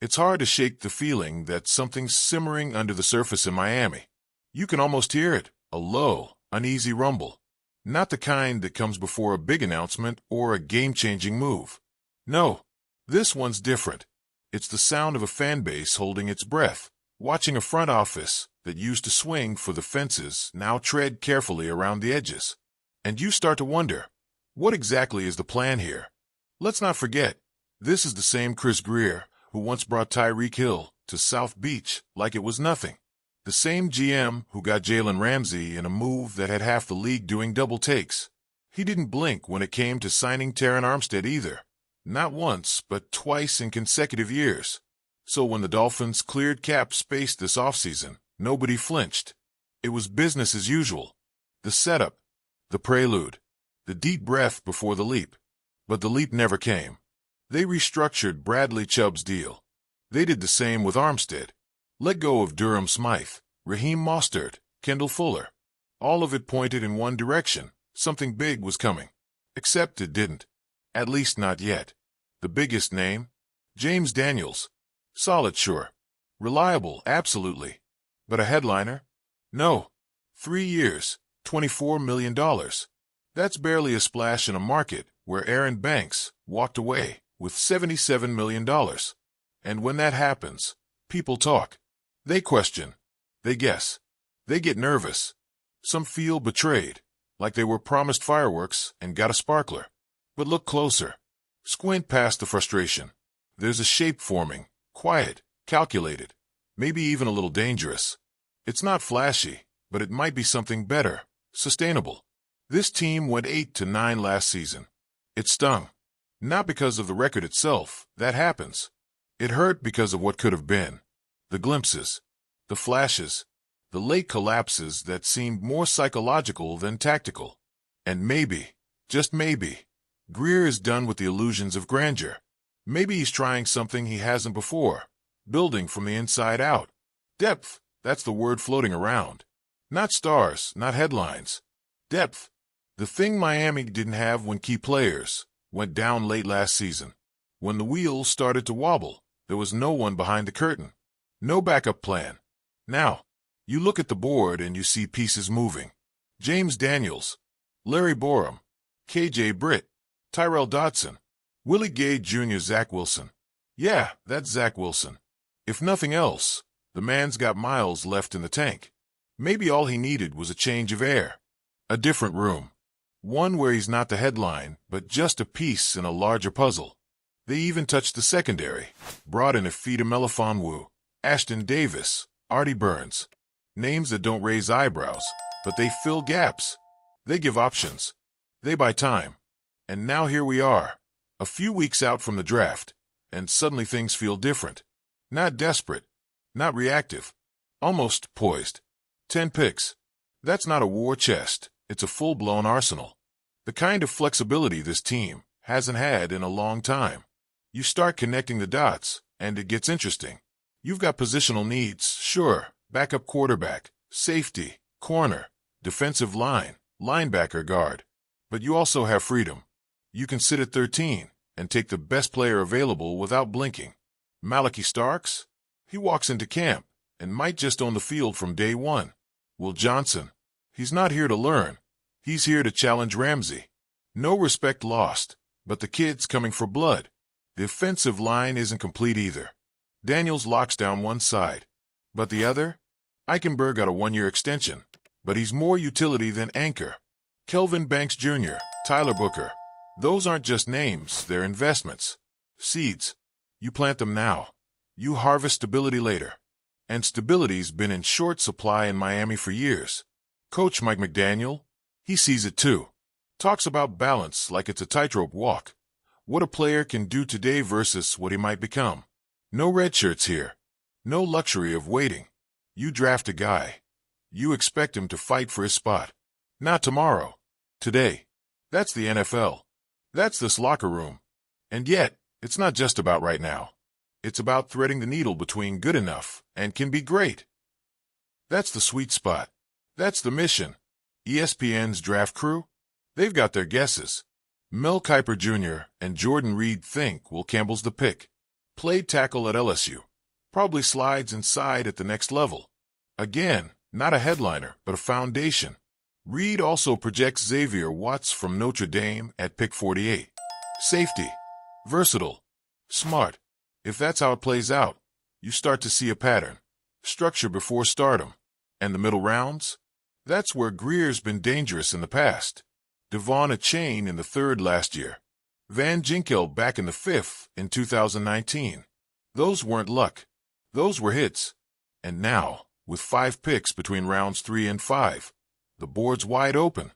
It's hard to shake the feeling that something's simmering under the surface in Miami. You can almost hear it, a low, uneasy rumble. Not the kind that comes before a big announcement or a game-changing move. No, this one's different. It's the sound of a fan base holding its breath, watching a front office that used to swing for the fences now tread carefully around the edges. And you start to wonder, what exactly is the plan here? Let's not forget, this is the same Chris Greer who once brought Tyreek Hill to South Beach like it was nothing. The same GM who got Jalen Ramsey in a move that had half the league doing double takes. He didn't blink when it came to signing Terron Armstead either. Not once, but twice in consecutive years. So when the Dolphins cleared cap space this offseason, nobody flinched. It was business as usual. The setup, the prelude, the deep breath before the leap. But the leap never came. They restructured Bradley Chubb's deal. They did the same with Armstead. Let go of Durham Smythe, Raheem Mostert, Kendall Fuller. All of it pointed in one direction. Something big was coming. Except it didn't. At least not yet. The biggest name? James Daniels. Solid, sure. Reliable, absolutely. But a headliner? No. 3 years, $24 million. That's barely a splash in a market where Aaron Banks walked away with $77 million. And when that happens, people talk. They question. They guess. They get nervous. Some feel betrayed, like they were promised fireworks and got a sparkler. But look closer. Squint past the frustration. There's a shape forming, quiet, calculated, maybe even a little dangerous. It's not flashy, but it might be something better, sustainable. This team went 8-9 last season. It stung. Not because of the record itself, that happens. It hurt because of what could have been. The glimpses, the flashes, the late collapses that seemed more psychological than tactical. And maybe, just maybe, Greer is done with the illusions of grandeur. Maybe he's trying something he hasn't before, building from the inside out. Depth, that's the word floating around. Not stars, not headlines. Depth. The thing Miami didn't have when key players went down late last season. When the wheels started to wobble, there was no one behind the curtain. No backup plan. Now, you look at the board and you see pieces moving. James Daniels, Larry Borum, KJ Britt, Tyrell Dodson, Willie Gay Jr. Zach Wilson. Yeah, that's Zach Wilson. If nothing else, the man's got miles left in the tank. Maybe all he needed was a change of air. A different room. One where he's not the headline, but just a piece in a larger puzzle. They even touched the secondary. Brought in Efita Melifonwu, Ashton Davis, Artie Burns. Names that don't raise eyebrows, but they fill gaps. They give options. They buy time. And now here we are, a few weeks out from the draft, and suddenly things feel different. Not desperate, not reactive, almost poised. 10 picks. That's not a war chest, it's a full-blown arsenal. The kind of flexibility this team hasn't had in a long time. You start connecting the dots, and it gets interesting. You've got positional needs, sure, backup quarterback, safety, corner, defensive line, linebacker guard. But you also have freedom. You can sit at 13 and take the best player available without blinking. Malachi Starks? He walks into camp and might just own the field from day one. Will Johnson? He's not here to learn. He's here to challenge Ramsey. No respect lost, but the kid's coming for blood. The offensive line isn't complete either. Daniels locks down one side. But the other? Eichenberg got a 1-year extension, but he's more utility than anchor. Kelvin Banks Jr., Tyler Booker. Those aren't just names, they're investments. Seeds. You plant them now. You harvest stability later. And stability's been in short supply in Miami for years. Coach Mike McDaniel, he sees it too. Talks about balance like it's a tightrope walk. What a player can do today versus what he might become. No red shirts here. No luxury of waiting. You draft a guy. You expect him to fight for his spot. Not tomorrow. Today. That's the NFL. That's this locker room. And yet, it's not just about right now. It's about threading the needle between good enough and can be great. That's the sweet spot. That's the mission. ESPN's draft crew? They've got their guesses. Mel Kiper Jr. and Jordan Reed think Will Campbell's the pick. Played tackle at LSU. Probably slides inside at the next level. Again, not a headliner, but a foundation. Reed also projects Xavier Watts from Notre Dame at pick 48. Safety. Versatile. Smart. If that's how it plays out, you start to see a pattern. Structure before stardom. And the middle rounds? That's where Greer's been dangerous in the past. Devon Achane in the 3rd last year. Van Ginkel back in the 5th in 2019. Those weren't luck. Those were hits. And now, with 5 picks between rounds 3 and 5, the board's wide open.